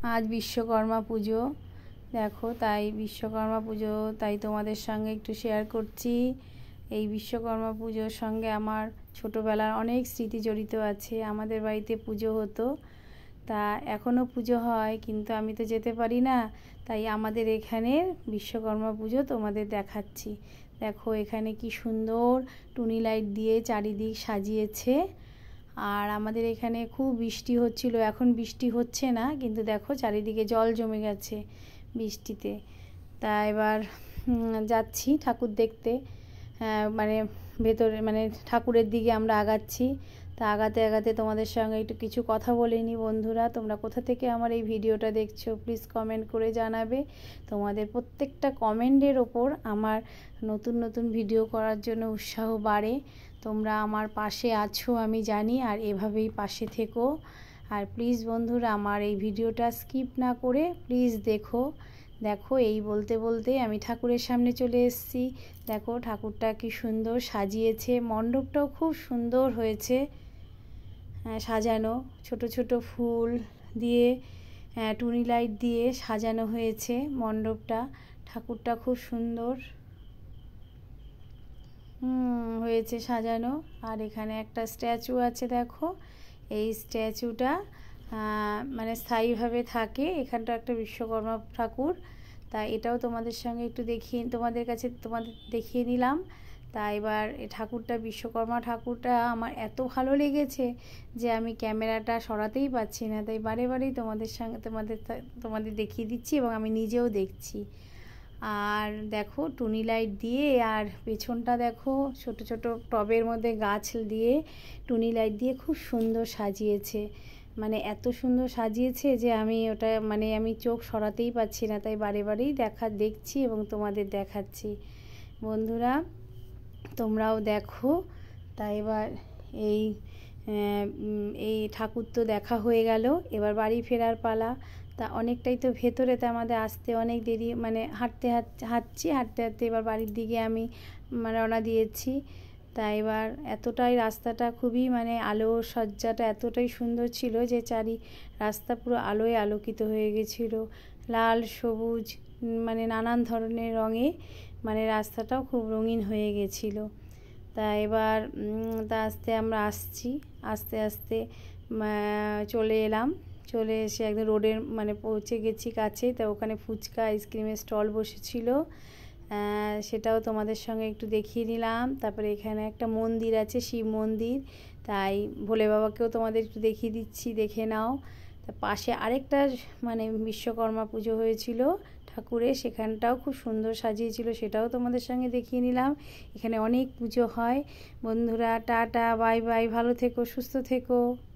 আজ বিশ্বকর্মা পুজো, দেখো তাই বিশ্বকর্মা পুজো তাই তোমাদের সঙ্গে একটু শেয়ার করছি। এই বিশ্বকর্মা পুজোর সঙ্গে আমার ছোটোবেলার অনেক স্মৃতি জড়িত আছে। আমাদের বাড়িতে পুজো হতো, তা এখনও পুজো হয়, কিন্তু আমি তো যেতে পারি না। তাই আমাদের এখানের বিশ্বকর্মা পুজো তোমাদের দেখাচ্ছি। দেখো এখানে কি সুন্দর টুনি লাইট দিয়ে চারিদিক সাজিয়েছে। আর আমাদের এখানে খুব বৃষ্টি হচ্ছিল, এখন বৃষ্টি হচ্ছে না, কিন্তু দেখো চারিদিকে জল জমে গেছে বৃষ্টিতে। তা এবার যাচ্ছি ঠাকুর দেখতে, মানে ভেতরে মানে ঠাকুরের দিকে আমরা আগাচ্ছি। তা আগাতে আগাতে তোমাদের সঙ্গে একটু কিছু কথা বলে নিই। বন্ধুরা, তোমরা কোথা থেকে আমার এই ভিডিওটা দেখছো প্লিজ কমেন্ট করে জানাবে। তোমাদের প্রত্যেকটা কমেন্টের ওপর আমার নতুন নতুন ভিডিও করার জন্য উৎসাহ বাড়ে। তোমরা আমার পাশে আছো আমি জানি, আর এভাবেই পাশে থেকো। আর প্লিজ বন্ধুরা, আমার এই ভিডিওটা স্কিপ না করে প্লিজ দেখো। দেখো এই বলতে বলতে আমি ঠাকুরের সামনে চলে এসেছি। দেখো ঠাকুরটা কি সুন্দর সাজিয়েছে, মণ্ডপটাও খুব সুন্দর হয়েছে সাজানো, ছোট ছোট ফুল দিয়ে টুনি লাইট দিয়ে সাজানো হয়েছে মণ্ডপটা। ঠাকুরটা খুব সুন্দর হয়েছে সাজানো। আর এখানে একটা স্ট্যাচু আছে, দেখো এই স্ট্যাচুটা মানে স্থায়ীভাবে থাকে। এখানটা একটা বিশ্বকর্মা ঠাকুর, তা এটাও তোমাদের সঙ্গে একটু তোমাদের দেখিয়ে নিলাম। তা এবার ঠাকুরটা বিশ্বকর্মা ঠাকুরটা আমার এত ভালো লেগেছে যে আমি ক্যামেরাটা সরাতেই পারছি না, তাই বারে বারেই তোমাদের দেখিয়ে দিচ্ছি এবং আমি নিজেও দেখছি। আর দেখো টুনি লাইট দিয়ে, আর পেছনটা দেখো ছোট ছোট টবের মধ্যে গাছ দিয়ে টুনি লাইট দিয়ে খুব সুন্দর সাজিয়েছে। মানে এত সুন্দর সাজিয়েছে যে আমি আমি চোখ সরাতেই পারছি না, তাই বারে বারেই দেখছি এবং তোমাদের দেখাচ্ছি। বন্ধুরা তোমরাও দেখো। তাই এবার এই ঠাকুর তো দেখা হয়ে গেল, এবার বাড়ি ফেরার পালা। তা অনেকটাই তো ভেতরে, তা আমাদের আসতে অনেক দেরি, মানে হাঁটতে হাঁটতে এবার বাড়ির দিকে আমি রওনা দিয়েছি। তা এবার এতটাই রাস্তাটা খুবই আলো সজ্জাটা এতটাই সুন্দর ছিল যে রাস্তা পুরো আলোয় আলোকিত হয়ে গেছিলো, লাল সবুজ নানান ধরনের রঙে রাস্তাটাও খুব রঙিন হয়ে গেছিলো। তা এবার আমরা আস্তে আস্তে চলে এলাম। চলে এসে একদম রোডের পৌঁছে গেছি কাছে। তা ওখানে ফুচকা আইসক্রিমের স্টল বসেছিল, সেটাও তোমাদের সঙ্গে একটু দেখিয়ে নিলাম। তারপরে এখানে একটা মন্দির আছে, শিব মন্দির, তাই ভোলে বাবাকেও তোমাদের একটু দেখিয়ে দিচ্ছি, দেখে নাও। তা পাশে আরেকটা বিশ্বকর্মা পুজো হয়েছিল ঠাকুরের, সেখানটাও খুব সুন্দর সাজিয়েছিল, সেটাও তোমাদের সঙ্গে দেখিয়ে নিলাম। এখানে অনেক পুজো হয়। বন্ধুরা টাটা, বাই বাই, ভালো থেকো, সুস্থ থেকো।